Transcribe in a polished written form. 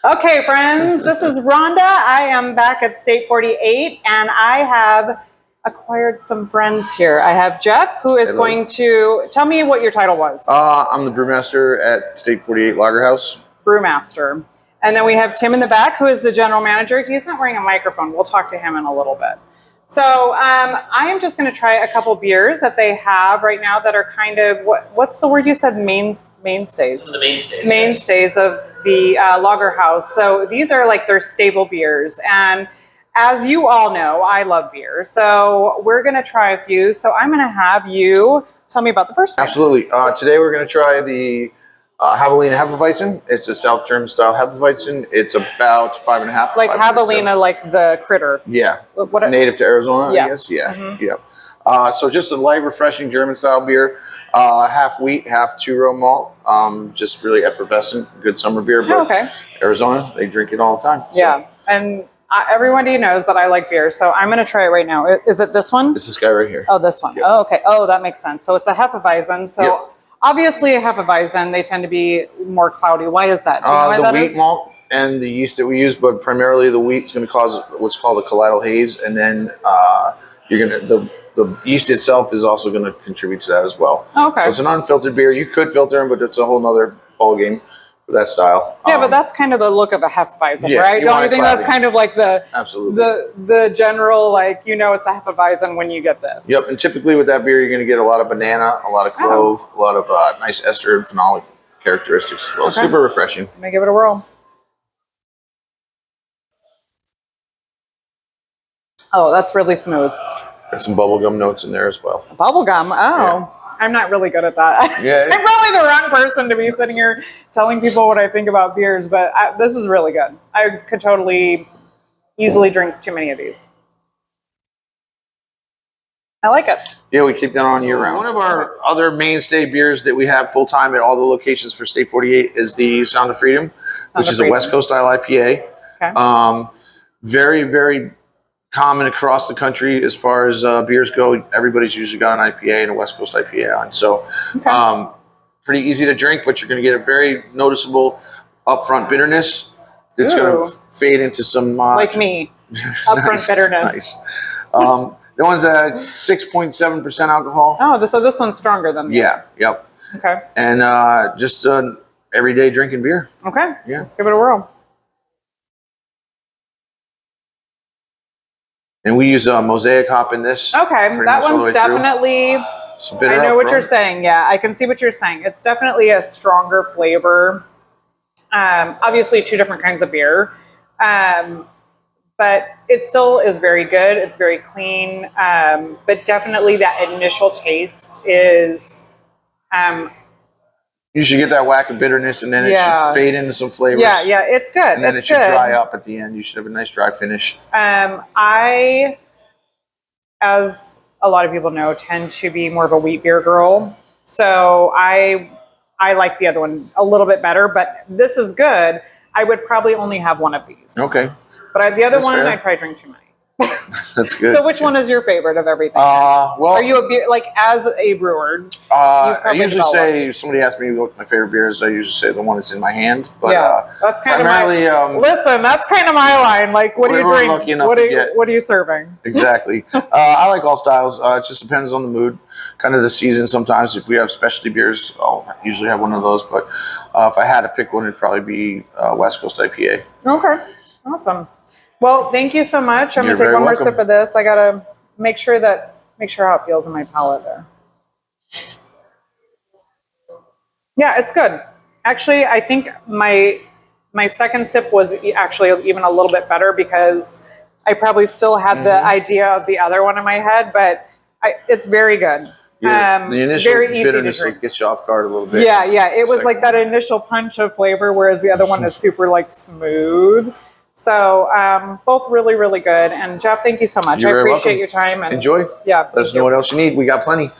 Okay, friends, this is Rhonda. I am back at State 48, and I have acquired some friends here. I have Jeff, who is going to tell me what your title was. I'm the brewmaster at State 48 Lager House. Brewmaster. And then we have Tim in the back, who is the general manager. He's not wearing a microphone. We'll talk to him in a little bit. So I am just going to try a couple beers that they have right now that are kind of, what's the word you said, mainstays? This is the mainstays. Mainstays of the Lager House. So these are like their staple beers. And as you all know, I love beer. So we're going to try a few. So I'm going to have you tell me about the first one. Absolutely. Today we're going to try the Javelina Hefeweizen. It's a South German style Hefeweizen. It's about 5.5. Like Javelina, like the critter. Yeah. Native to Arizona, yes. I guess. Yeah. Yeah. So just a light, refreshing German style beer. Half wheat, half two-row malt. Just really effervescent, good summer beer. But Arizona, they drink it all the time. So. Yeah. And everybody knows that I like beer, so I'm going to try it right now. Is it this one? It's this guy right here. Oh, this one. Yep. Oh, okay. Oh, that makes sense. So it's a Hefeweizen. So obviously a Hefeweizen, they tend to be more cloudy. Why is that? Do you know why that is? The wheat malt and the yeast that we use, but primarily the wheat is going to cause what's called a colloidal haze, and then you're going to the yeast itself is also going to contribute to that as well. Okay. So it's an unfiltered beer. You could filter them, but it's a whole nother ball game for that style. Yeah, but that's kind of the look of a Hefeweizen, right? Don't you think that's kind of like the general, like, you know, it's a Hefeweizen when you get this? Yep, and typically with that beer, you're going to get a lot of banana, a lot of clove, a lot of nice ester and phenolic characteristics. Well, super refreshing. Let me give it a whirl. Oh, that's really smooth. There's some bubblegum notes in there as well. Bubblegum? Oh. Yeah. I'm not really good at that. Yeah. I'm probably the wrong person to be sitting here telling people what I think about beers, but this is really good. I could totally easily drink too many of these. I like it. Yeah, we keep that on year round. One of our other mainstay beers that we have full-time at all the locations for State 48 is the Sound of Freedom, which is a West Coast style IPA. Okay. Very, very common across the country as far as beers go. Everybody's usually got an IPA and a West Coast IPA on. So pretty easy to drink, but you're going to get a very noticeable upfront bitterness. It's going to fade into some... like me. Upfront bitterness. Nice. The one's at 6.7% alcohol. Oh, so this one's stronger than the other. Yep. Okay. And just an everyday drinking beer. Okay. Yeah. Let's give it a whirl. And we use a mosaic hop in this. Okay, that one's definitely, I know what you're saying. Yeah, I can see what you're saying. It's definitely a stronger flavor. Obviously, two different kinds of beer. But it still is very good. It's very clean. But definitely that initial taste is... you should get that whack of bitterness, and then it should fade into some flavors. Yeah, yeah, it's good. And then it should dry up at the end. You should have a nice dry finish. I, as a lot of people know, tend to be more of a wheat beer girl. So I like the other one a little bit better, but this is good. I would probably only have one of these. Okay. But the other one, I'd probably drink too many. That's good. So which one is your favorite of everything? Well, are you a beer, like as a brewer? I usually say, if somebody asks me what my favorite beer is, I usually say the one that's in my hand. But that's kind of my, listen, that's kind of my line. Like, what do you drink? What are you serving? Exactly. I like all styles. It just depends on the mood, kind of the season. Sometimes if we have specialty beers, I'll usually have one of those. But if I had to pick one, it'd probably be West Coast IPA. Okay. Awesome. Well, thank you so much. I'm going to take one more sip of this. I got to make sure how it feels in my palate there. Yeah, it's good. Actually, I think my second sip was actually even a little bit better because I probably still had the idea of the other one in my head, but it's very good. Yeah, the initial very easy bitterness to drink. Gets you off guard a little bit. Yeah, yeah. It was like that initial punch of flavor, whereas the other one is super like smooth. So both really, really good. And Jeff, thank you so much. I appreciate your time. And enjoy. Yeah. Let us know what else you need. We got plenty.